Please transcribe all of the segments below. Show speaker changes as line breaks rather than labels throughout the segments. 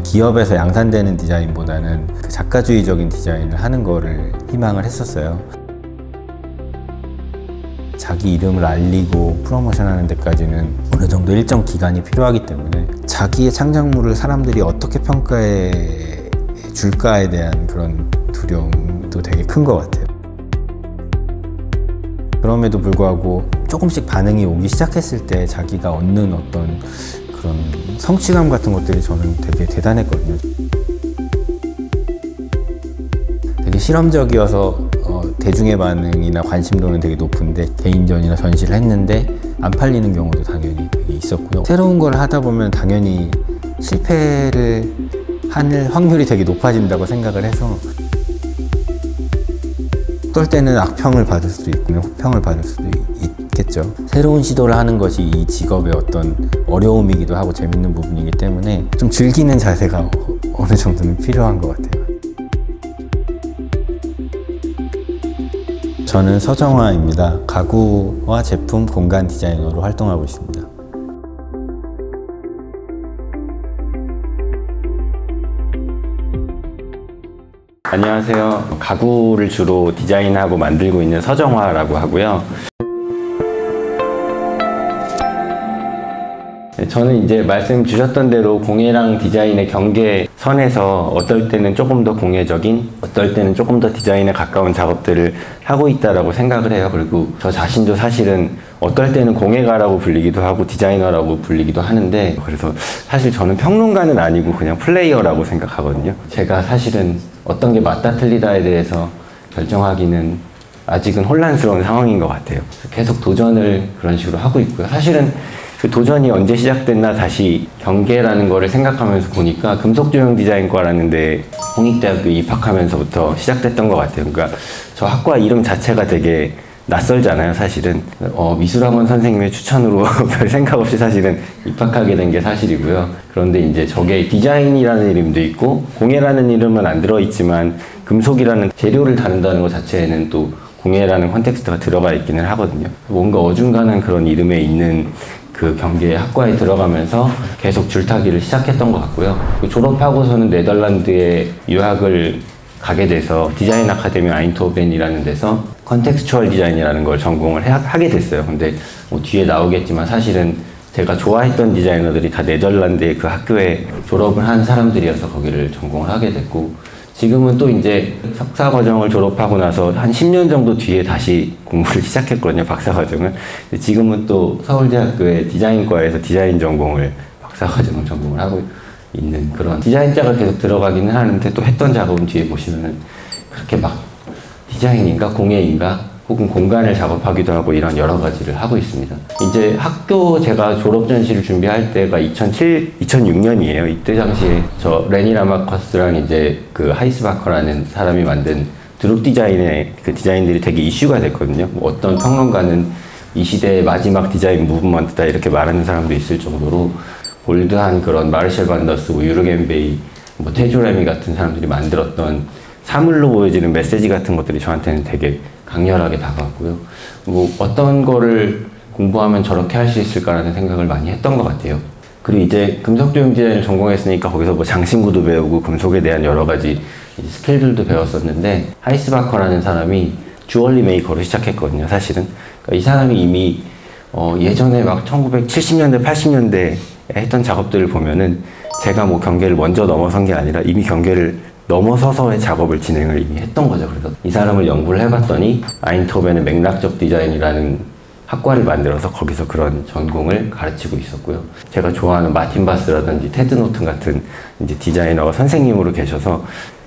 기업에서 양산되는 디자인보다는 그 작가주의적인 디자인을 하는 거를 희망을 했었어요. 자기 이름을 알리고 프로모션하는 데까지는 어느 정도 일정 기간이 필요하기 때문에 자기의 창작물을 사람들이 어떻게 평가해 줄까에 대한 그런 두려움도 되게 큰 것 같아요. 그럼에도 불구하고 조금씩 반응이 오기 시작했을 때 자기가 얻는 어떤 그런 성취감 같은 것들이 저는 되게 대단했거든요. 되게 실험적이어서 대중의 반응이나 관심도는 되게 높은데 개인전이나 전시를 했는데 안 팔리는 경우도 당연히 되게 있었고요. 새로운 걸 하다 보면 당연히 실패를 할 확률이 되게 높아진다고 생각을 해서 어떨 때는 악평을 받을 수도 있고 호평을 받을 수도 있겠죠. 새로운 시도를 하는 것이 이 직업의 어떤 어려움이기도 하고 재밌는 부분이기 때문에 좀 즐기는 자세가 어느 정도는 필요한 것 같아요. 저는 서정화입니다. 가구와 제품, 공간 디자이너로 활동하고 있습니다. 안녕하세요. 가구를 주로 디자인하고 만들고 있는 서정화라고 하고요. 저는 이제 말씀 주셨던 대로 공예랑 디자인의 경계선에서 어떨 때는 조금 더 공예적인, 어떨 때는 조금 더 디자인에 가까운 작업들을 하고 있다라고 생각을 해요. 그리고 저 자신도 사실은 어떨 때는 공예가라고 불리기도 하고 디자이너라고 불리기도 하는데, 그래서 사실 저는 평론가는 아니고 그냥 플레이어라고 생각하거든요. 제가 사실은 어떤 게 맞다 틀리다에 대해서 결정하기는 아직은 혼란스러운 상황인 것 같아요. 계속 도전을 그런 식으로 하고 있고요. 사실은 그 도전이 언제 시작됐나 다시 경계라는 거를 생각하면서 보니까 금속조형 디자인과라는 데 홍익대학교 입학하면서부터 시작됐던 것 같아요. 그러니까 저 학과 이름 자체가 되게 낯설잖아요, 사실은. 미술학원 선생님의 추천으로 별 생각 없이 사실은 입학하게 된 게 사실이고요. 그런데 이제 저게 디자인이라는 이름도 있고 공예라는 이름은 안 들어있지만 금속이라는 재료를 다룬다는 것 자체에는 또 공예라는 컨텍스트가 들어가 있기는 하거든요. 뭔가 어중간한 그런 이름에 있는 그 경계의 학과에 들어가면서 계속 줄타기를 시작했던 것 같고요. 졸업하고서는 네덜란드에 유학을 가게 돼서 디자인 아카데미 아인토벤이라는 데서 컨텍스추얼 디자인이라는 걸 전공을 하게 됐어요. 근데 뭐 뒤에 나오겠지만 사실은 제가 좋아했던 디자이너들이 다 네덜란드의 그 학교에 졸업을 한 사람들이어서 거기를 전공을 하게 됐고, 지금은 또 이제 석사 과정을 졸업하고 나서 한 10년 정도 뒤에 다시 공부를 시작했거든요, 박사 과정을. 지금은 또 서울대학교의 디자인과에서 디자인 전공을 박사 과정을 전공을 하고 있는 그런 디자인자가 계속 들어가기는 하는데, 또 했던 작업은 뒤에 보시면은 그렇게 막 디자인인가 공예인가 혹은 공간을 작업하기도 하고 이런 여러 가지를 하고 있습니다. 이제 학교 제가 졸업 전시를 준비할 때가 2006년이에요. 이때 당시에 저 레니 라마커스랑 이제 그 하이스바커라는 사람이 만든 드롭 디자인의 그 디자인들이 되게 이슈가 됐거든요. 뭐 어떤 평론가는 이 시대의 마지막 디자인 무브먼트다 이렇게 말하는 사람도 있을 정도로 볼드한 그런 마르셜 반더스, 뭐 유르겐 베이, 뭐 테조 레미 같은 사람들이 만들었던 사물로 보여지는 메시지 같은 것들이 저한테는 되게 강렬하게 다가왔고요. 뭐 어떤 거를 공부하면 저렇게 할 수 있을까라는 생각을 많이 했던 것 같아요. 그리고 이제 금속조형 디자인을 전공했으니까 거기서 뭐 장신구도 배우고 금속에 대한 여러 가지 스킬들도 배웠었는데, 하이스바커라는 사람이 주얼리 메이커로 시작했거든요, 사실은. 그러니까 이 사람이 이미 예전에 막 1970년대, 80년대에 했던 작업들을 보면은 제가 뭐 경계를 먼저 넘어선 게 아니라 이미 경계를 넘어서서의 작업을 진행을 이미 했던 거죠. 그래서 이 사람을 연구를 해봤더니 아인토벤의 맥락적 디자인이라는 학과를 만들어서 거기서 그런 전공을 가르치고 있었고요. 제가 좋아하는 마틴 바스라든지 테드 노튼 같은 이제 디자이너가 선생님으로 계셔서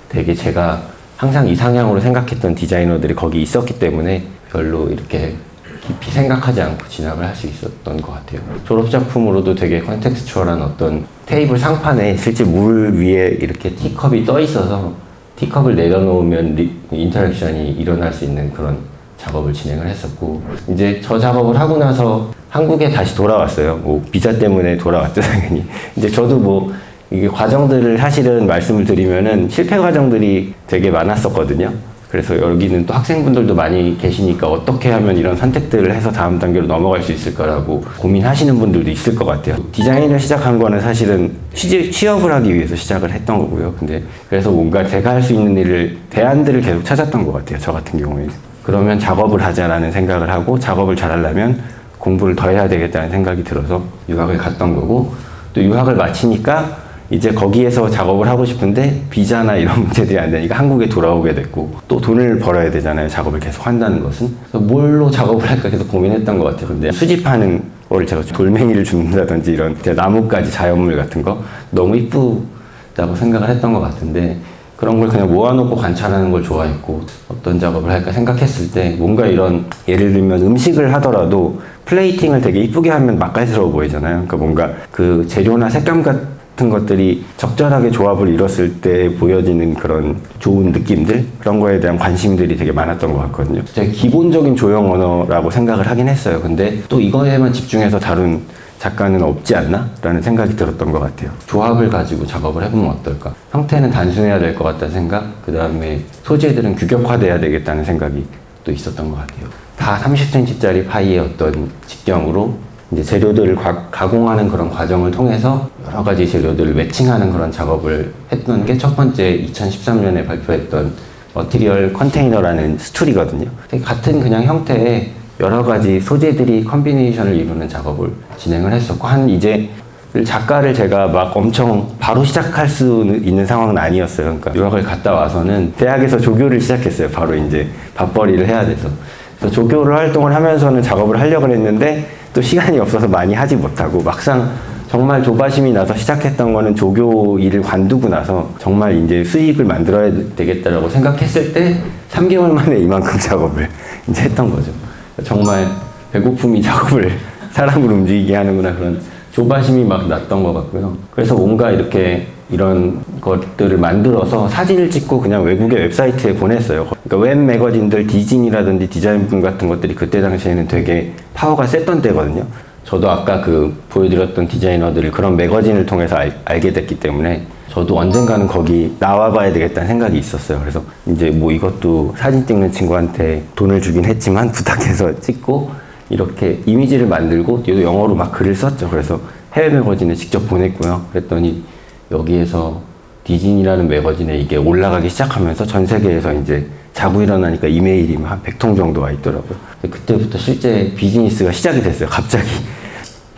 되게 제가 항상 이상향으로 생각했던 디자이너들이 거기 있었기 때문에 별로 이렇게 깊이 생각하지 않고 진학을 할 수 있었던 것 같아요. 졸업작품으로도 되게 컨텍스추얼한 어떤 테이블 상판에 실제 물 위에 이렇게 티컵이 떠 있어서 티컵을 내려놓으면 인터랙션이 일어날 수 있는 그런 작업을 진행을 했었고, 이제 저 작업을 하고 나서 한국에 다시 돌아왔어요. 뭐 비자 때문에 돌아왔죠, 당연히. 이제 저도 뭐 이게 과정들을 사실은 말씀을 드리면은 실패 과정들이 되게 많았었거든요. 그래서 여기는 또 학생분들도 많이 계시니까 어떻게 하면 이런 선택들을 해서 다음 단계로 넘어갈 수 있을 거라고 고민하시는 분들도 있을 것 같아요. 디자인을 시작한 거는 사실은 취업을 하기 위해서 시작을 했던 거고요. 근데 그래서 뭔가 제가 할 수 있는 일을, 대안들을 계속 찾았던 것 같아요. 저 같은 경우에. 그러면 작업을 하자라는 생각을 하고, 작업을 잘하려면 공부를 더 해야 되겠다는 생각이 들어서 유학을 갔던 거고, 또 유학을 마치니까 이제 거기에서 작업을 하고 싶은데 비자나 이런 문제들이 안 되니까 한국에 돌아오게 됐고, 또 돈을 벌어야 되잖아요. 작업을 계속 한다는 것은. 그래서 뭘로 작업을 할까 계속 고민했던 것 같아요. 근데 수집하는 거를 제가 돌멩이를 줍는다든지 이런 나뭇가지 자연물 같은 거 너무 이쁘다고 생각을 했던 것 같은데, 그런 걸 그냥 모아놓고 관찰하는 걸 좋아했고, 어떤 작업을 할까 생각했을 때 뭔가 이런, 예를 들면 음식을 하더라도 플레이팅을 되게 이쁘게 하면 맛깔스러워 보이잖아요. 그러니까 뭔가 그 재료나 색감 같은 것들이 적절하게 조합을 이뤘을 때 보여지는 그런 좋은 느낌들, 그런 거에 대한 관심들이 되게 많았던 것 같거든요. 제가 기본적인 조형 언어라고 생각을 하긴 했어요. 근데 또 이거에만 집중해서 다룬 작가는 없지 않나? 라는 생각이 들었던 것 같아요. 조합을 가지고 작업을 해보면 어떨까? 형태는 단순해야 될 것 같다는 생각, 그 다음에 소재들은 규격화돼야 되겠다는 생각이 또 있었던 것 같아요. 다 30cm짜리 파이의 어떤 직경으로 이제 재료들을 가공하는 그런 과정을 통해서 여러 가지 재료들을 매칭하는 그런 작업을 했던 게 첫 번째 2013년에 발표했던 머티리얼 컨테이너라는 스툴이거든요. 같은 그냥 형태의 여러 가지 소재들이 컨비네이션을 이루는 작업을 진행을 했었고, 이제 작가를 제가 막 엄청 바로 시작할 수 있는 상황은 아니었어요. 그러니까 유학을 갔다 와서는 대학에서 조교를 시작했어요. 바로 이제 밥벌이를 해야 돼서. 그래서 조교를 활동을 하면서는 작업을 하려고 했는데 또 시간이 없어서 많이 하지 못하고, 막상 정말 조바심이 나서 시작했던 거는 조교 일을 관두고 나서 정말 이제 수입을 만들어야 되겠다라고 생각했을 때 3개월 만에 이만큼 작업을 이제 했던 거죠. 정말 배고픔이 작업을 사람을 움직이게 하는구나, 그런 조바심이 막 났던 것 같고요. 그래서 뭔가 이렇게 이런 것들을 만들어서 사진을 찍고 그냥 외국의 웹사이트에 보냈어요. 그러니까 웹 매거진들, 디진이라든지 디자인분 같은 것들이 그때 당시에는 되게 파워가 셌던 때거든요. 저도 아까 보여드렸던 디자이너들을 그런 매거진을 통해서 알게 됐기 때문에 저도 언젠가는 거기 나와봐야 되겠다는 생각이 있었어요. 그래서 이제 뭐 이것도 사진 찍는 친구한테 돈을 주긴 했지만 부탁해서 찍고 이렇게 이미지를 만들고, 얘도 영어로 막 글을 썼죠. 그래서 해외 매거진에 직접 보냈고요. 그랬더니 여기에서 디진이라는 매거진에 이게 올라가기 시작하면서 전 세계에서 이제 자고 일어나니까 이메일이 한 100통 정도 와 있더라고요. 그때부터 실제 비즈니스가 시작이 됐어요. 갑자기.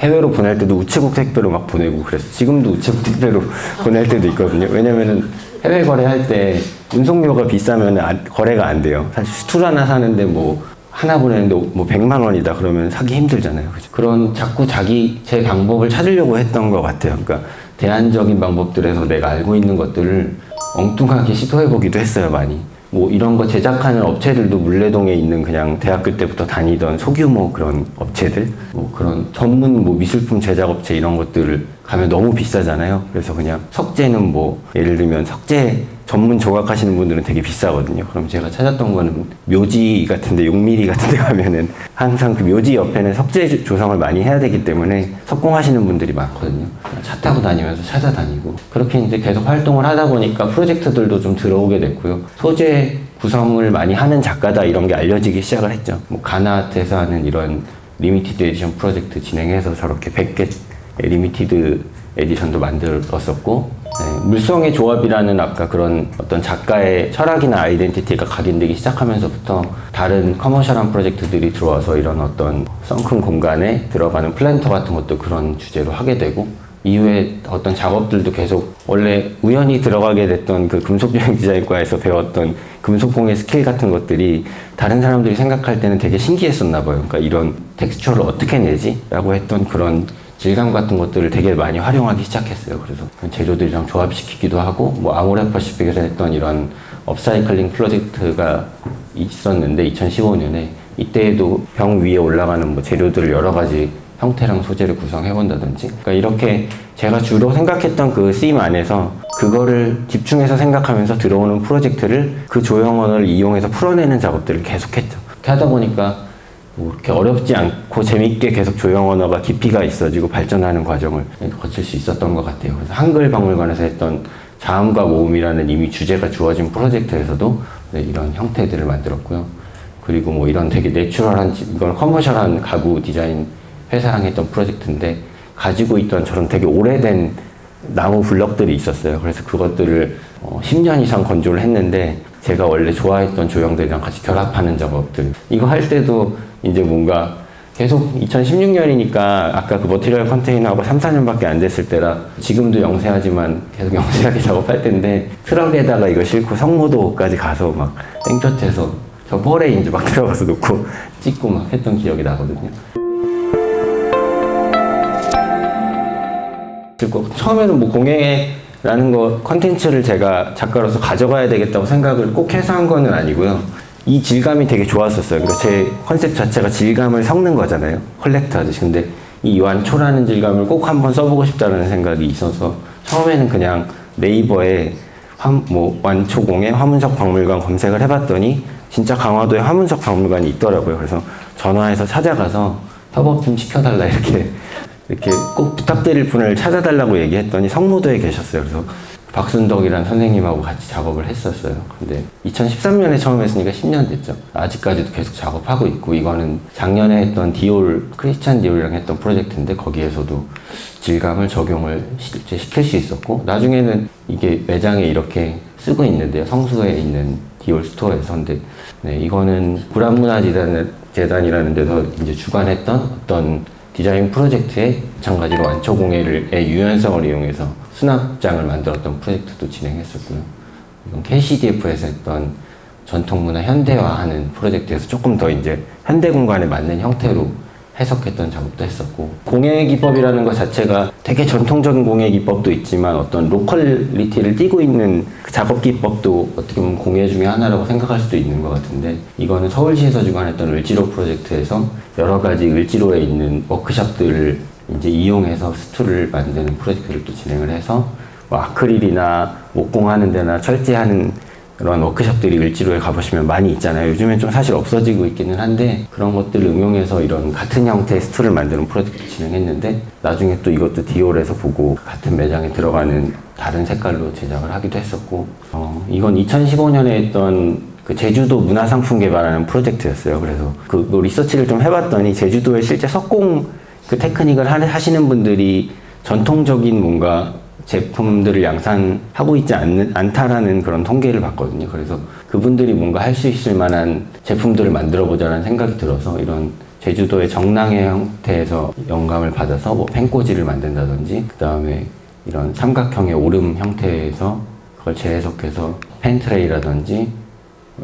해외로 보낼 때도 우체국 택배로 막 보내고, 그래서 지금도 우체국 택배로 보낼 때도 있거든요. 왜냐면은 해외 거래할 때 운송료가 비싸면 거래가 안 돼요. 사실 스툴 하나 사는데 뭐 하나 보내는데 뭐 100만 원이다 그러면 사기 힘들잖아요. 그죠? 그런 자꾸 제 방법을 찾으려고 했던 것 같아요. 그러니까 대안적인 방법들에서 내가 알고 있는 것들을 엉뚱하게 시도해보기도 했어요, 많이. 뭐 이런 거 제작하는 업체들도 물레동에 있는 그냥 대학교 때부터 다니던 소규모 그런 업체들, 뭐 그런 전문 뭐 미술품 제작 업체 이런 것들을 가면 너무 비싸잖아요. 그래서 그냥 석재는 뭐 예를 들면 석재 전문 조각하시는 분들은 되게 비싸거든요. 그럼 제가 찾았던 거는 묘지 같은데, 용미리 같은데 가면은 항상 그 묘지 옆에는 석재 조성을 많이 해야 되기 때문에 석공하시는 분들이 많거든요. 차 타고 다니면서 찾아다니고, 그렇게 이제 계속 활동을 하다 보니까 프로젝트들도 좀 들어오게 됐고요. 소재 구성을 많이 하는 작가다 이런 게 알려지기 시작을 했죠. 뭐 가나아트에서 하는 이런 리미티드 에디션 프로젝트 진행해서 저렇게 100개 리미티드 에디션도 만들었었고, 네, 물성의 조합이라는 아까 그런 어떤 작가의 철학이나 아이덴티티가 각인되기 시작하면서부터 다른 커머셜한 프로젝트들이 들어와서 이런 어떤 썬큰 공간에 들어가는 플랜터 같은 것도 그런 주제로 하게 되고, 이후에 어떤 작업들도 계속 원래 우연히 들어가게 됐던 그 금속조형 디자인과에서 배웠던 금속공예 스킬 같은 것들이 다른 사람들이 생각할 때는 되게 신기했었나 봐요. 그러니까 이런 텍스처를 어떻게 내지? 라고 했던 그런 질감 같은 것들을 되게 많이 활용하기 시작했어요. 그래서 재료들이랑 조합시키기도 하고, 뭐 아모레 퍼시픽에서 했던 이런 업사이클링 프로젝트가 있었는데 2015년에 이때에도 벽 위에 올라가는 뭐 재료들을 여러 가지 형태랑 소재를 구성해본다든지, 그러니까 이렇게 제가 주로 생각했던 그 쓰임 안에서 그거를 집중해서 생각하면서 들어오는 프로젝트를 그 조형 언어를 이용해서 풀어내는 작업들을 계속했죠. 그렇게 하다 보니까 뭐 이렇게 어렵지 않고 재밌게 계속 조형 언어가 깊이가 있어지고 발전하는 과정을 거칠 수 있었던 것 같아요. 그래서 한글 박물관에서 했던 자음과 모음이라는 이미 주제가 주어진 프로젝트에서도 네, 이런 형태들을 만들었고요. 그리고 뭐 이런 되게 내추럴한, 이건 커머셜한 가구 디자인 회사랑 했던 프로젝트인데, 가지고 있던 저런 되게 오래된 나무 블럭들이 있었어요. 그래서 그것들을 10년 이상 건조를 했는데, 제가 원래 좋아했던 조형들이랑 같이 결합하는 작업들. 이거 할 때도 이제 뭔가 계속 2016년이니까 아까 그 머티리얼 컨테이너하고 3, 4년밖에 안 됐을 때라 지금도 영세하지만 계속 영세하게 작업할 텐데, 트럭에다가 이거 싣고 성모도까지 가서 막 땡볕에서 저 뻘에 이제 막 들어가서 놓고 찍고 막 했던 기억이 나거든요. 처음에는 뭐 공예라는 거 컨텐츠를 제가 작가로서 가져가야 되겠다고 생각을 꼭 해서 한 거는 아니고요. 이 질감이 되게 좋았었어요. 그러니까 제 컨셉 자체가 질감을 섞는 거잖아요. 컬렉터 하듯이. 근데 이 완초라는 질감을 꼭 한번 써보고 싶다는 생각이 있어서 처음에는 그냥 네이버에 완초공예 화문석 박물관 검색을 해봤더니 진짜 강화도에 화문석 박물관이 있더라고요. 그래서 전화해서 찾아가서 협업 좀 시켜달라 이렇게 꼭 부탁드릴 분을 찾아달라고 얘기했더니 성모도에 계셨어요. 그래서 박순덕이라는 선생님하고 같이 작업을 했었어요. 근데 2013년에 처음 했으니까 10년 됐죠. 아직까지도 계속 작업하고 있고, 이거는 작년에 했던 크리스찬 디올이랑 했던 프로젝트인데, 거기에서도 질감을 적용을 실제 시킬 수 있었고, 나중에는 이게 매장에 이렇게 쓰고 있는데요. 성수에 있는 디올 스토어에서. 근데 네, 이거는 불안문화재단이라는 데서 이제 주관했던 어떤 디자인 프로젝트에 마찬가지로 완초공예의 유연성을 이용해서 수납장을 만들었던 프로젝트도 진행했었고요. 이건 KCDF에서 했던 전통문화 현대화하는 프로젝트에서 조금 더 이제 현대 공간에 맞는 형태로 해석했던 작업도 했었고, 공예 기법이라는 것 자체가 되게 전통적인 공예 기법도 있지만 어떤 로컬리티를 띠고 있는 그 작업 기법도 어떻게 보면 공예 중에 하나라고 생각할 수도 있는 것 같은데, 이거는 서울시에서 주관했던 을지로 프로젝트에서 여러 가지 을지로에 있는 워크숍들을 이제 이용해서 스툴을 만드는 프로젝트를 또 진행을 해서 뭐 아크릴이나 목공하는 데나 철제하는 그런 워크숍들이 을지로에 가보시면 많이 있잖아요. 요즘엔 좀 사실 없어지고 있기는 한데, 그런 것들을 응용해서 이런 같은 형태의 스툴을 만드는 프로젝트 진행했는데, 나중에 또 이것도 디올에서 보고 같은 매장에 들어가는 다른 색깔로 제작을 하기도 했었고, 이건 2015년에 했던 그 제주도 문화상품 개발하는 프로젝트였어요. 그래서 그 리서치를 좀 해봤더니 제주도에 실제 석공 그 테크닉을 하시는 분들이 전통적인 뭔가 제품들을 양산하고 있지 않다라는 그런 통계를 봤거든요. 그래서 그분들이 뭔가 할 수 있을 만한 제품들을 만들어 보자는 생각이 들어서 이런 제주도의 정랑의 형태에서 영감을 받아서 뭐 펜꽂이를 만든다든지, 그 다음에 이런 삼각형의 오름 형태에서 그걸 재해석해서 펜트레이라든지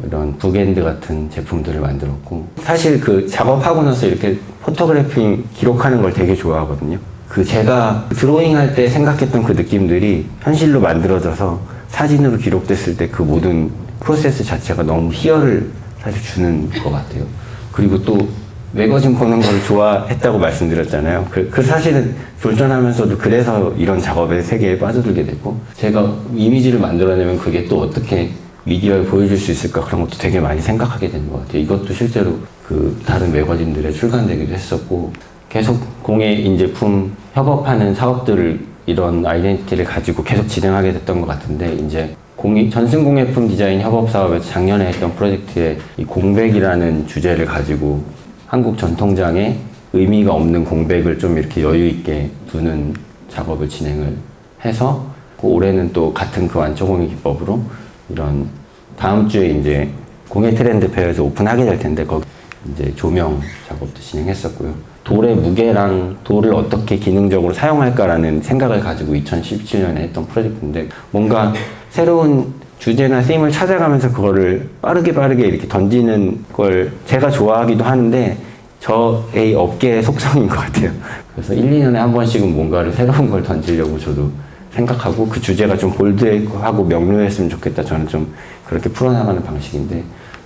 이런 북엔드 같은 제품들을 만들었고, 사실 그 작업하고 나서 이렇게 포토그래핑 기록하는 걸 되게 좋아하거든요. 그 제가 드로잉 할 때 생각했던 그 느낌들이 현실로 만들어져서 사진으로 기록됐을 때 그 모든 프로세스 자체가 너무 희열을 사실 주는 것 같아요. 그리고 또 매거진 보는 걸 좋아했다고 말씀드렸잖아요. 그 사실은 졸전하면서도 그래서 이런 작업의 세계에 빠져들게 됐고, 제가 이미지를 만들어내면 그게 또 어떻게 미디어에 보여줄 수 있을까, 그런 것도 되게 많이 생각하게 된 것 같아요. 이것도 실제로 그 다른 매거진들에 출간되기도 했었고, 계속 공예 인제품 협업하는 사업들을 이런 아이덴티티를 가지고 계속 진행하게 됐던 것 같은데, 이제 전승공예품 디자인 협업 사업에서 작년에 했던 프로젝트에 이 공백이라는 주제를 가지고 한국 전통장에 의미가 없는 공백을 좀 이렇게 여유 있게 두는 작업을 진행을 해서, 올해는 또 같은 그 완초공예 기법으로 이런 다음 주에 이제 공예 트렌드 페어에서 오픈하게 될 텐데, 거기 이제 조명 작업도 진행했었고요. 돌의 무게랑 돌을 어떻게 기능적으로 사용할까라는 생각을 가지고 2017년에 했던 프로젝트인데, 뭔가 새로운 주제나 쓰임을 찾아가면서 그거를 빠르게 이렇게 던지는 걸 제가 좋아하기도 하는데, 저의 업계의 속성인 것 같아요. 그래서 1, 2년에 한 번씩은 뭔가를 새로운 걸 던지려고 저도 생각하고, 그 주제가 좀 볼드하고 명료했으면 좋겠다. 저는 좀 그렇게 풀어나가는 방식인데,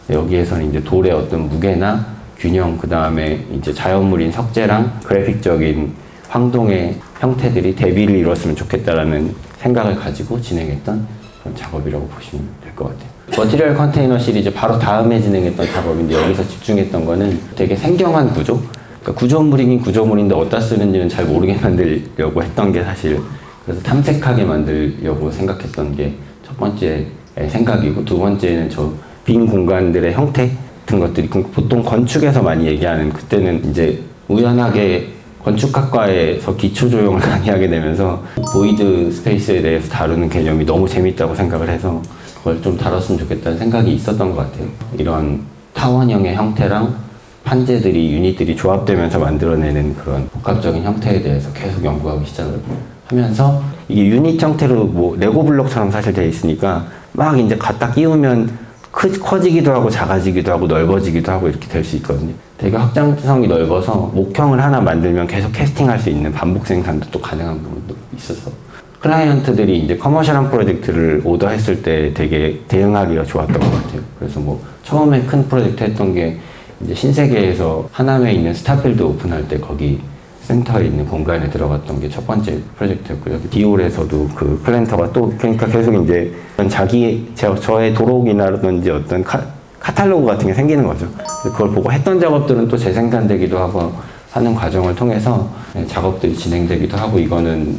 여기에서는 이제 돌의 어떤 무게나 균형, 그 다음에 이제 자연물인 석재랑 그래픽적인 황동의 형태들이 대비를 이뤘으면 좋겠다라는 생각을 가지고 진행했던 그런 작업이라고 보시면 될 것 같아요. 머티리얼 컨테이너 시리즈 바로 다음에 진행했던 작업인데, 여기서 집중했던 거는 되게 생경한 구조? 그러니까 구조물이긴 구조물인데 어디다 쓰는지는 잘 모르게 만들려고 했던 게 사실, 그래서 탐색하게 만들려고 생각했던 게 첫 번째 생각이고, 두 번째는 저 빈 공간들의 형태 같은 것들이 보통 건축에서 많이 얘기하는, 그때는 이제 우연하게 건축학과에서 기초 조형을 강의하게 되면서 보이드 스페이스에 대해서 다루는 개념이 너무 재밌다고 생각을 해서 그걸 좀 다뤘으면 좋겠다는 생각이 있었던 것 같아요. 이런 타원형의 형태랑 판재들이, 유닛들이 조합되면서 만들어내는 그런 복합적인 형태에 대해서 계속 연구하기 시작을 하면서, 이게 유닛 형태로 뭐 레고 블록처럼 사실 돼 있으니까 막 이제 갖다 끼우면 커지기도 하고 작아지기도 하고 넓어지기도 하고 이렇게 될 수 있거든요. 되게 확장성이 넓어서 목형을 하나 만들면 계속 캐스팅할 수 있는 반복 생산도 또 가능한 부분도 있어서, 클라이언트들이 이제 커머셜한 프로젝트를 오더했을 때 되게 대응하기가 좋았던 것 같아요. 그래서 뭐 처음에 큰 프로젝트 했던 게 이제 신세계에서 하남에 있는 스타필드 오픈할 때 거기 센터에 있는 공간에 들어갔던 게 첫 번째 프로젝트였고요. 디올에서도 그 플랜터가 또, 그러니까 계속 이제 저의 도록이나든지 어떤 카탈로그 같은 게 생기는 거죠. 그걸 보고 했던 작업들은 또 재생산되기도 하고 하는 과정을 통해서 작업들이 진행되기도 하고, 이거는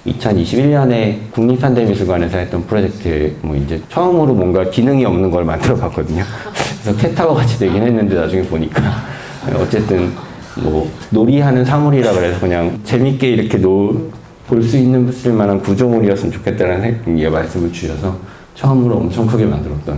2021년에 국립현대미술관에서 했던 프로젝트에 뭐 이제 처음으로 뭔가 기능이 없는 걸 만들어 봤거든요. 그래서 캣타워 같이 되긴 했는데 나중에 보니까 어쨌든 뭐 놀이하는 사물이라 그래서 그냥 재밌게 이렇게 볼 수 있는 만한 구조물이었으면 좋겠다는 말씀을 주셔서 처음으로 엄청 크게 만들었던,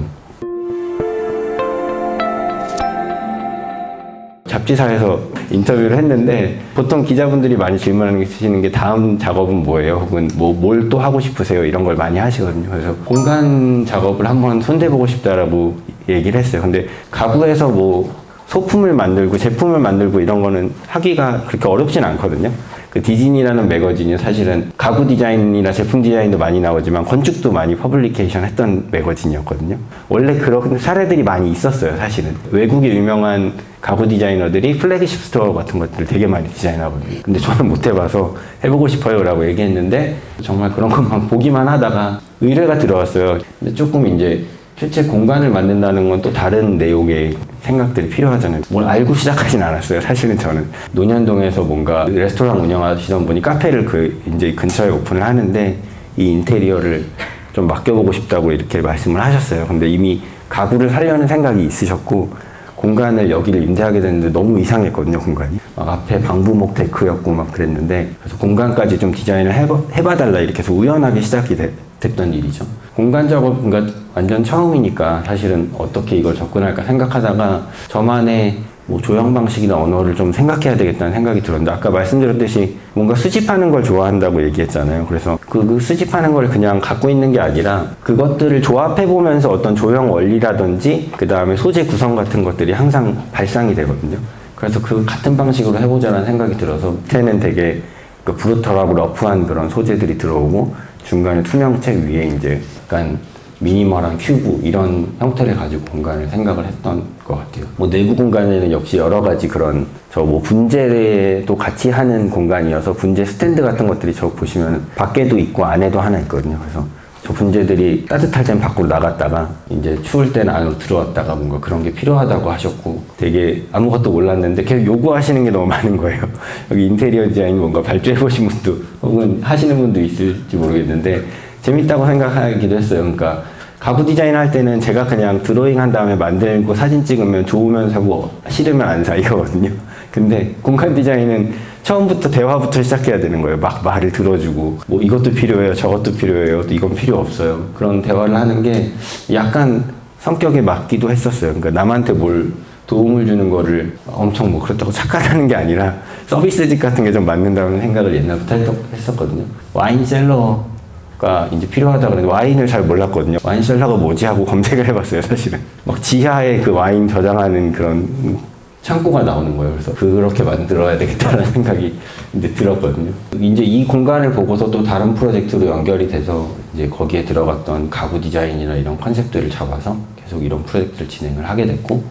잡지사에서 인터뷰를 했는데 보통 기자분들이 많이 질문하시는 게 다음 작업은 뭐예요? 혹은 뭘 또 하고 싶으세요? 이런 걸 많이 하시거든요. 그래서 공간 작업을 한번 손대보고 싶다라고 얘기를 했어요. 근데 가구에서 뭐 소품을 만들고 제품을 만들고 이런 거는 하기가 그렇게 어렵진 않거든요. 그 디즈니라는 매거진이 사실은 가구 디자인이나 제품 디자인도 많이 나오지만 건축도 많이 퍼블리케이션 했던 매거진이었거든요. 원래 그런 사례들이 많이 있었어요, 사실은. 외국의 유명한 가구 디자이너들이 플래그십 스토어 같은 것들을 되게 많이 디자인하거든요. 근데 저는 못 해봐서 해보고 싶어요 라고 얘기했는데, 정말 그런 것만 보기만 하다가 의뢰가 들어왔어요. 근데 조금 이제 실제 공간을 만든다는 건 또 다른 내용의 생각들이 필요하잖아요. 뭘 알고 시작하진 않았어요. 사실은 저는 논현동에서 뭔가 레스토랑 운영하시던 분이 카페를 이제 근처에 오픈을 하는데 이 인테리어를 좀 맡겨보고 싶다고 이렇게 말씀을 하셨어요. 근데 이미 가구를 사려는 생각이 있으셨고 공간을 여기를 임대하게 됐는데 너무 이상했거든요, 공간이. 막 앞에 방부목 데크였고 막 그랬는데, 그래서 공간까지 좀 디자인을 해봐달라 이렇게 해서 우연하게 시작이 됐던 일이죠. 공간 작업, 그러니까 완전 처음이니까 사실은 어떻게 이걸 접근할까 생각하다가 저만의 뭐 조형 방식이나 언어를 좀 생각해야 되겠다는 생각이 들었는데, 아까 말씀드렸듯이 뭔가 수집하는 걸 좋아한다고 얘기했잖아요. 그래서 그 수집하는 걸 그냥 갖고 있는 게 아니라 그것들을 조합해보면서 어떤 조형 원리라든지 그 다음에 소재 구성 같은 것들이 항상 발상이 되거든요. 그래서 그 같은 방식으로 해보자라는 생각이 들어서 밑에는 되게 그 브루털하고 러프한 그런 소재들이 들어오고 중간에 투명책 위에 이제 약간 미니멀한 큐브 이런 형태를 가지고 공간을 생각을 했던 것 같아요. 뭐 내부 공간에는 역시 여러 가지 그런 뭐 분재도 같이 하는 공간이어서 분재 스탠드 같은 것들이 저 보시면 밖에도 있고 안에도 하나 있거든요. 그래서 저 분재들이 따뜻할 땐 밖으로 나갔다가 이제 추울 때는 안으로 들어왔다가 뭔가 그런 게 필요하다고 하셨고, 되게 아무것도 몰랐는데 계속 요구하시는 게 너무 많은 거예요. 여기 인테리어 디자인 뭔가 발주해 보신 분도 혹은 하시는 분도 있을지 모르겠는데 재밌다고 생각하기도 했어요. 그러니까 가구 디자인 할 때는 제가 그냥 드로잉 한 다음에 만들고 사진 찍으면 좋으면 사고 싫으면 안 사 이거거든요. 근데 공간 디자인은 처음부터 대화부터 시작해야 되는 거예요. 막 말을 들어주고 뭐 이것도 필요해요, 저것도 필요해요, 이건 필요 없어요. 그런 대화를 하는 게 약간 성격에 맞기도 했었어요. 그러니까 남한테 뭘 도움을 주는 거를 엄청 뭐 그렇다고 착각하는 게 아니라 서비스직 같은 게 좀 맞는다는 생각을 옛날부터 했었거든요. 와인셀러가 이제 필요하다 그랬는데 와인을 잘 몰랐거든요. 와인셀러가 뭐지 하고 검색을 해봤어요, 사실은. 막 지하에 그 와인 저장하는 그런 창고가 나오는 거예요. 그래서 그렇게 만들어야 되겠다는 생각이 이제 들었거든요. 이제 이 공간을 보고서 또 다른 프로젝트로 연결이 돼서 이제 거기에 들어갔던 가구 디자인이나 이런 컨셉들을 잡아서 계속 이런 프로젝트를 진행을 하게 됐고,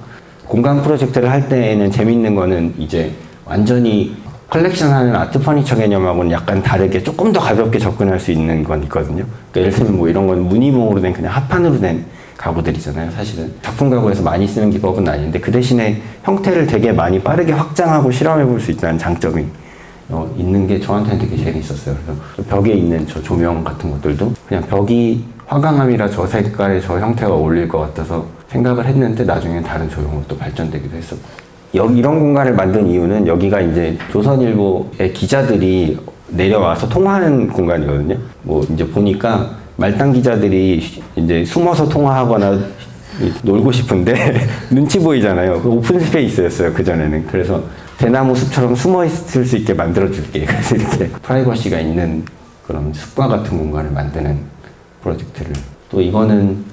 공간 프로젝트를 할 때는 재밌는 거는 이제 완전히 컬렉션하는 아트 퍼니처 개념하고는 약간 다르게 조금 더 가볍게 접근할 수 있는 건 있거든요. 그러니까 예를 들면 뭐 이런 건 무늬봉으로 된 그냥 합판으로 된 가구들이잖아요. 사실은 작품 가구에서 많이 쓰는 기법은 아닌데 그 대신에 형태를 되게 많이 빠르게 확장하고 실험해 볼 수 있다는 장점이 있는 게 저한테는 되게 재밌었어요. 그래서 벽에 있는 저 조명 같은 것들도 그냥 벽이 화강암이라 저 색깔의 저 형태가 어울릴 것 같아서 생각을 했는데 나중에 다른 조형으로 또 발전되기도 했었고. 여기 이런 공간을 만든 이유는 여기가 이제 조선일보의 기자들이 내려와서 통화하는 공간이거든요. 뭐 이제 보니까 말단 기자들이 이제 숨어서 통화하거나 놀고 싶은데 눈치 보이잖아요. 그 오픈 스페이스였어요, 그전에는. 그래서 대나무 숲처럼 숨어 있을 수 있게 만들어 줄게. 그래서 이렇게 프라이버시가 있는 그런 숲과 같은 공간을 만드는 프로젝트를. 또 이거는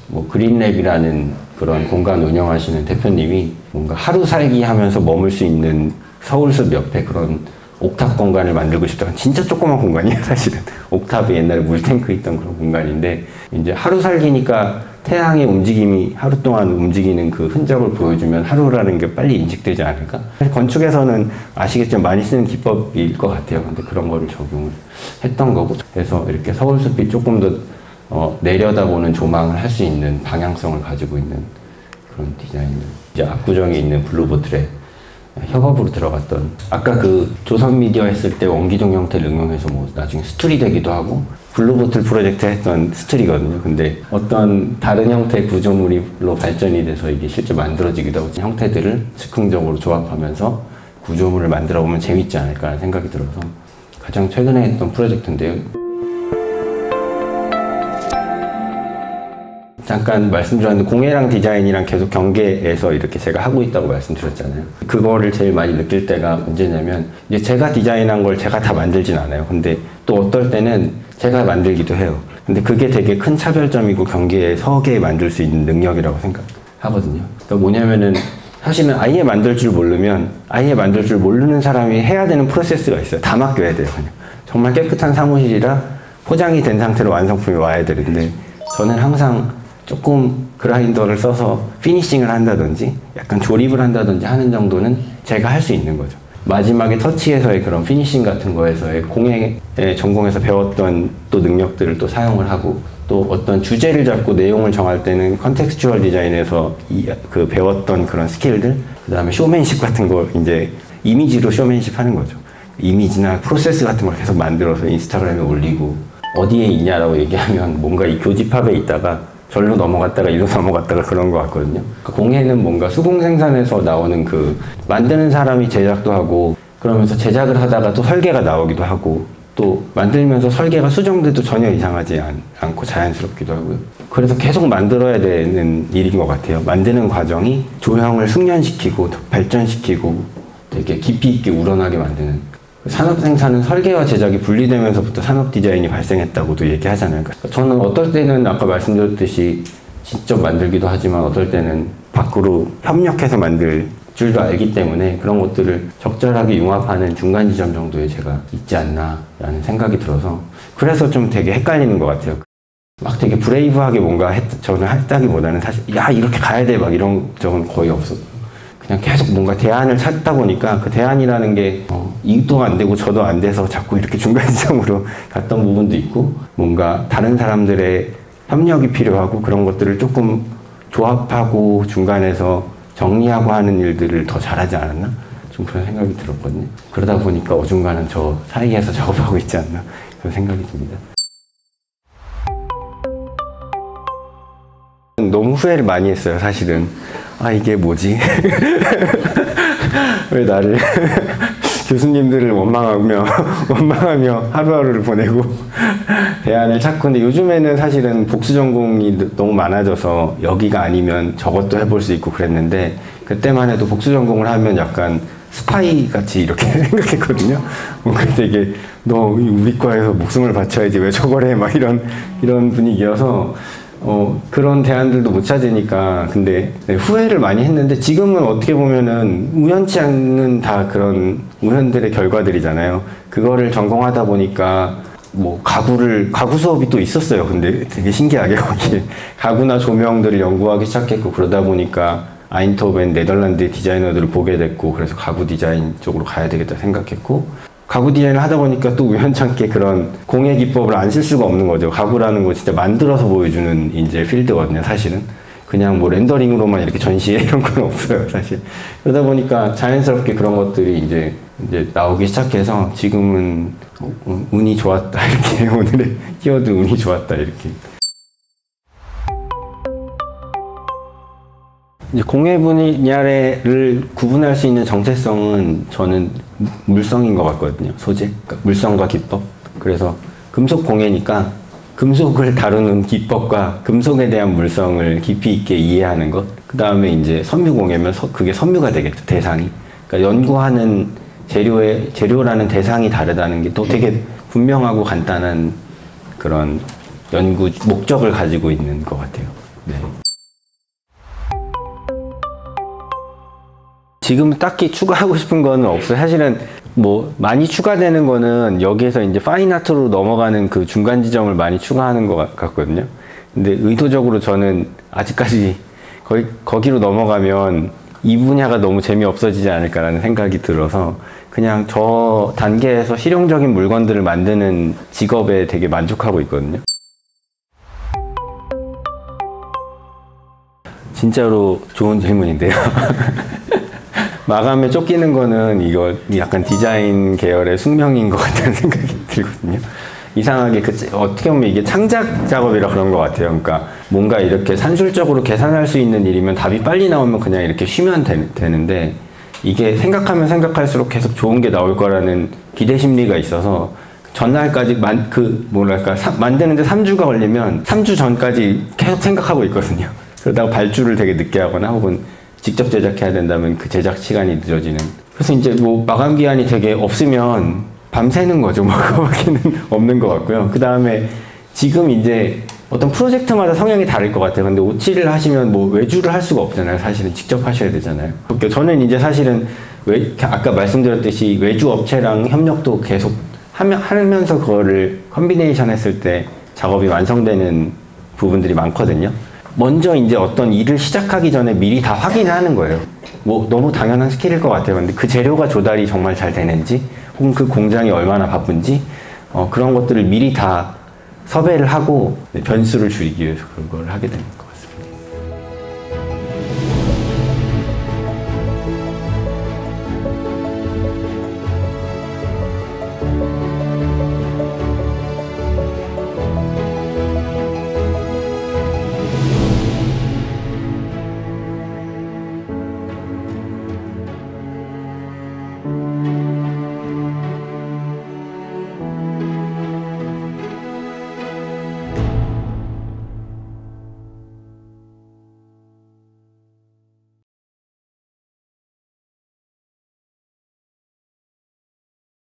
뭐 그린랩이라는 그런 공간 운영하시는 대표님이 뭔가 하루 살기 하면서 머물 수 있는 서울숲 옆에 그런 옥탑 공간을 만들고 싶다. 진짜 조그만 공간이에요, 사실은. 옥탑에 옛날에 물탱크 있던 그런 공간인데, 이제 하루 살기니까 태양의 움직임이 하루 동안 움직이는 그 흔적을 보여주면 하루라는 게 빨리 인식되지 않을까? 건축에서는 아시겠지만 많이 쓰는 기법일 것 같아요. 근데 그런 거를 적용을 했던 거고. 그래서 이렇게 서울숲이 조금 더 내려다보는 조망을 할 수 있는 방향성을 가지고 있는 그런 디자인을. 이제 압구정에 있는 블루보틀에 협업으로 들어갔던, 아까 그 조선미디어 했을 때 원기종 형태를 응용해서 뭐 나중에 스툴이 되기도 하고, 블루보틀 프로젝트 했던 스툴이거든요. 근데 어떤 다른 형태의 구조물로 발전이 돼서 이게 실제 만들어지기도 하고, 형태들을 즉흥적으로 조합하면서 구조물을 만들어 보면 재밌지 않을까라는 생각이 들어서 가장 최근에 했던 프로젝트인데요. 잠깐 말씀드렸는데 공예랑 디자인이랑 계속 경계에서 이렇게 제가 하고 있다고 말씀드렸잖아요. 그거를 제일 많이 느낄 때가 언제냐면, 이제 제가 디자인한 걸 제가 다 만들진 않아요. 근데 또 어떨 때는 제가 만들기도 해요. 근데 그게 되게 큰 차별점이고 경계에 서게 만들 수 있는 능력이라고 생각하거든요. 그러니까 뭐냐면은 사실은 아예 만들 줄 모르면 아예 만들 줄 모르는 사람이 해야 되는 프로세스가 있어요. 다 맡겨야 돼요, 그냥. 정말 깨끗한 사무실이라 포장이 된 상태로 완성품이 와야 되는데, 저는 항상 조금 그라인더를 써서 피니싱을 한다든지 약간 조립을 한다든지 하는 정도는 제가 할 수 있는 거죠. 마지막에 터치에서의 그런 피니싱 같은 거에서의 공예 전공에서 배웠던 또 능력들을 또 사용을 하고, 또 어떤 주제를 잡고 내용을 정할 때는 컨텍스추얼 디자인에서 그 배웠던 그런 스킬들, 그 다음에 쇼맨십 같은 거 이제 이미지로 쇼맨십 하는 거죠. 이미지나 프로세스 같은 걸 계속 만들어서 인스타그램에 올리고, 어디에 있냐라고 얘기하면 뭔가 이 교집합에 있다가 절로 넘어갔다가 이로 넘어갔다가 그런 것 같거든요. 공예는 뭔가 수공 생산에서 나오는 그 만드는 사람이 제작도 하고, 그러면서 제작을 하다가 또 설계가 나오기도 하고, 또 만들면서 설계가 수정돼도 전혀 이상하지 않고 자연스럽기도 하고요. 그래서 계속 만들어야 되는 일인 것 같아요. 만드는 과정이 조형을 숙련시키고 발전시키고 되게 깊이 있게 우러나게 만드는. 산업 생산은 설계와 제작이 분리되면서부터 산업 디자인이 발생했다고도 얘기하잖아요. 그러니까 저는 어떨 때는 아까 말씀드렸듯이 직접 만들기도 하지만 어떨 때는 밖으로 협력해서 만들 줄도 알기 때문에 그런 것들을 적절하게 융합하는 중간 지점 정도에 제가 있지 않나라는 생각이 들어서, 그래서 좀 되게 헷갈리는 것 같아요. 막 되게 브레이브하게 뭔가 저는 했다기보다는 사실 야 이렇게 가야 돼 막 이런 적은 거의 없었고, 그냥 계속 뭔가 대안을 찾다 보니까 그 대안이라는 게 이도 안 되고 저도 안 돼서 자꾸 이렇게 중간지점으로 갔던 부분도 있고, 뭔가 다른 사람들의 협력이 필요하고 그런 것들을 조금 조합하고 중간에서 정리하고 하는 일들을 더 잘하지 않았나? 좀 그런 생각이 들었거든요. 그러다 보니까 어중간한 저 사이에서 작업하고 있지 않나? 그런 생각이 듭니다. 너무 후회를 많이 했어요, 사실은. 아, 이게 뭐지? 왜 나를 교수님들을 원망하며 하루하루를 보내고 대안을 찾고. 근데 요즘에는 사실은 복수 전공이 너무 많아져서 여기가 아니면 저것도 해볼 수 있고 그랬는데, 그때만 해도 복수 전공을 하면 약간 스파이 같이 이렇게 생각했거든요. 뭔가 되게 너 우리 과에서 목숨을 바쳐야지 왜 저걸 해? 막 이런 분위기여서 그런 대안들도 못 찾으니까. 근데 후회를 많이 했는데, 지금은 어떻게 보면은 우연치 않는 다 그런 우연들의 결과들이잖아요. 그거를 전공하다 보니까 뭐 가구 수업이 또 있었어요. 근데 되게 신기하게 거기 가구나 조명들을 연구하기 시작했고, 그러다 보니까 아인토벤 네덜란드 디자이너들을 보게 됐고, 그래서 가구 디자인 쪽으로 가야 되겠다 생각했고, 가구 디자인을 하다 보니까 또 우연찮게 그런 공예 기법을 안 쓸 수가 없는 거죠. 가구라는 거 진짜 만들어서 보여주는 이제 필드거든요, 사실은. 그냥 뭐 렌더링으로만 이렇게 전시해 이런 건 없어요, 사실. 그러다 보니까 자연스럽게 그런 것들이 이제 나오기 시작해서 지금은 운이 좋았다, 이렇게. 오늘의 키워드 운이 좋았다, 이렇게. 이제 공예 분야를 구분할 수 있는 정체성은 저는 물성인 것 같거든요. 소재, 그러니까 물성과 기법. 그래서 금속 공예니까 금속을 다루는 기법과 금속에 대한 물성을 깊이 있게 이해하는 것. 그 다음에 이제 섬유 공예면 그게 섬유가 되겠죠. 대상이. 그러니까 연구하는 재료라는 대상이 다르다는 게 또 되게 분명하고 간단한 그런 연구 목적을 가지고 있는 것 같아요. 네. 지금 딱히 추가하고 싶은 거는 없어요. 사실은 뭐 많이 추가되는 거는 여기에서 이제 파인아트로 넘어가는 그 중간 지점을 많이 추가하는 것 같거든요. 근데 의도적으로 저는 아직까지 거기로 넘어가면 이 분야가 너무 재미없어지지 않을까라는 생각이 들어서 그냥 저 단계에서 실용적인 물건들을 만드는 직업에 되게 만족하고 있거든요. 진짜로 좋은 질문인데요. 마감에 쫓기는 거는 이거 약간 디자인 계열의 숙명인 것 같다는 생각이 들거든요. 이상하게 어떻게 보면 이게 창작 작업이라 그런 것 같아요. 그러니까 뭔가 이렇게 산술적으로 계산할 수 있는 일이면 답이 빨리 나오면 그냥 이렇게 쉬면 되는데 이게 생각하면 생각할수록 계속 좋은 게 나올 거라는 기대 심리가 있어서 전날까지 만드는데 3주가 걸리면 3주 전까지 계속 생각하고 있거든요. 그러다가 발주를 되게 늦게 하거나 혹은 직접 제작해야 된다면 그 제작 시간이 늦어지는. 그래서 이제 뭐 마감 기한이 되게 없으면 밤새는 거죠. 뭐 그거밖에는 없는 것 같고요. 그 다음에 지금 이제 어떤 프로젝트마다 성향이 다를 것 같아요. 근데 오치를 하시면 뭐 외주를 할 수가 없잖아요. 사실은 직접 하셔야 되잖아요. 그러니까 저는 이제 사실은 아까 말씀드렸듯이 외주 업체랑 협력도 계속 하면서 그거를 컨비네이션 했을 때 작업이 완성되는 부분들이 많거든요. 먼저 이제 어떤 일을 시작하기 전에 미리 다 확인하는 거예요. 뭐 너무 당연한 스킬일 것 같아요. 근데 그 재료가 조달이 정말 잘 되는지 혹은 그 공장이 얼마나 바쁜지 그런 것들을 미리 다 섭외를 하고 변수를 줄이기 위해서 그걸 하게 되는 거.